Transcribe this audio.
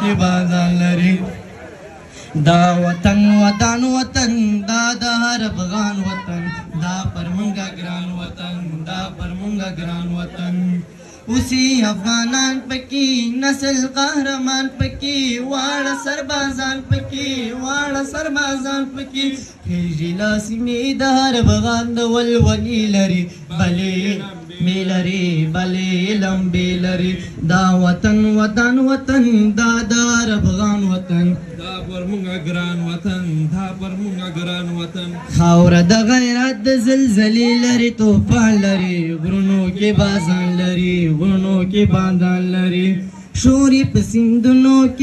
کې بازان لري دا وطن ودان وطن دا د هر افغان وطن دا پر مونږه ګران وطن دا پر مونږه ګران وطن اوسې افغانان پکې نسل قهرمان پکې واړه سربازان پکې واړه سربازان پکې خېژي لاسمې د هر افغان د ولولې لري بلې مې لري بلې لمبې لري دا وطن ودان وطن دا د هر افغان وطن دا پر مونږه ګران وطن دا پر مونږه ګران وطن خاوره د غیرت د زلزلې لري طوفان لري غرونو کې بازان لري غرونو کې بادان لري شوري په سیندونو کې